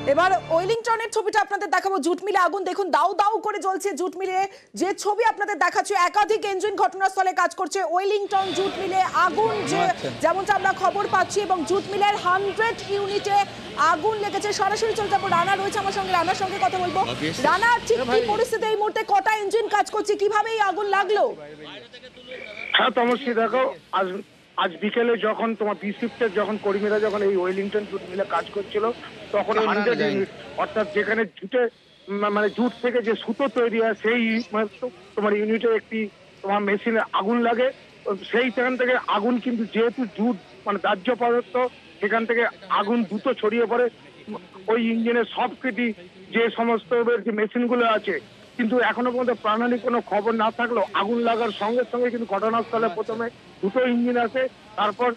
এবার ওয়েলিংটনের ছবিটা আপনাদের দেখাবো। জুট মিলে আগুন দেখুন, দাউ দাউ করে জ্বলছে জুট মিলে। যে ছবি আপনাদের দেখাচ্ছে, একাধিক ইঞ্জিন ঘটনাস্থলে কাজ করছে। ওয়েলিংটন জুট মিলে আগুন, যেমনটা আমরা খবর পাচ্ছি, এবং জুট মিলের 100 ইউনিটে আগুন লেগেছে। সরাসরি চলে যাবো, রানা রয়েছে আমার সঙ্গে, রানার সঙ্গে কথা বলবো। রানা, ঠিক কি পরিস্থিতি এই মুহূর্তে? কটা ইঞ্জিন কাজ করছে, কিভাবে এই আগুন লাগলো? হ্যাঁ তমস্বী, দেখো আজ বিকেলে যখন তোমার বি শিফটের যখন কর্মীরা যখন এই ওয়েলিংটন জুট মিলে কাজ করছিল, তখন 100 ইউনিট, অর্থাৎ যেখানে জুটে মানে জুট থেকে যে সুতো তৈরি হয় সেই তোমার ইউনিটে একটি তোমার মেশিনে আগুন লাগে। সেইখান থেকে আগুন কিন্তু যেহেতু জুট মানে দাহ্য পদার্থ, সেখান থেকে আগুন দ্রুত ছড়িয়ে পড়ে ওই ইঞ্জিনের সবকটি যে সমস্ত যে মেশিনগুলো আছে। কিন্তু এখনো পর্যন্ত প্রাণহানি কোনো খবর না থাকলেও আগুন লাগার সঙ্গে সঙ্গে কিন্তু ঘটনাস্থলে প্রথমে দুটো ইঞ্জিন আসে, তারপর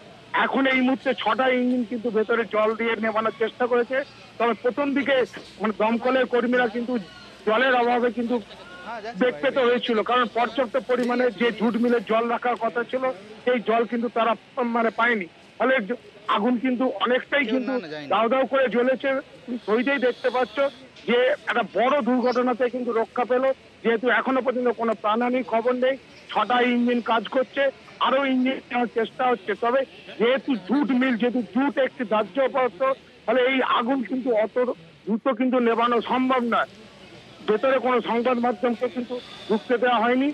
এখন এই মুহূর্তে 6টা ইঞ্জিন কিন্তু ভেতরে জল দিয়ে নেভানোর চেষ্টা করেছে। তবে প্রথম দিকে মানে দমকলের কর্মীরা কিন্তু জলের অভাবে কিন্তু বেগ পেতে হয়েছিল, কারণ পর্যাপ্ত পরিমাণে যে জুট মিলে জল রাখার কথা ছিল সেই জল কিন্তু তারা মানে পায়নি। ফলে আগুন কিন্তু অনেকটাই কিন্তু দাউ দাউ করে জ্বলেছে। ছবিতেই দেখতে পাচ্ছ যে একটা বড় দুর্ঘটনাতে কিন্তু রক্ষা পেল, যেহেতু এখনো পর্যন্ত কোনো প্রাণহানির খবর নেই। 6টা ইঞ্জিন কাজ করছে, আরো ইঞ্জিন নেওয়ার চেষ্টা হচ্ছে। তবে যেহেতু জুট মিল, যেহেতু জুট একটি দাহ্য পদার্থ, ফলে এই আগুন কিন্তু অত দ্রুত কিন্তু নেভানো সম্ভব নয়। ভেতরে কোনো সংবাদ মাধ্যমকে কিন্তু ঢুকতে দেওয়া হয়নি।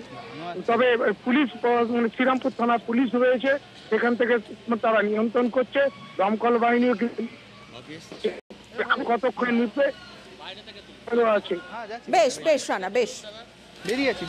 তবে পুলিশ মানে শ্রীরামপুর থানা পুলিশ রয়েছে, সেখান থেকে তারা নিয়ন্ত্রণ করছে। দমকল বাহিনীও কতক্ষণ নিচ্ছে আছে। বেশ বেশ রানা, বেশ বেরিয়ে আছি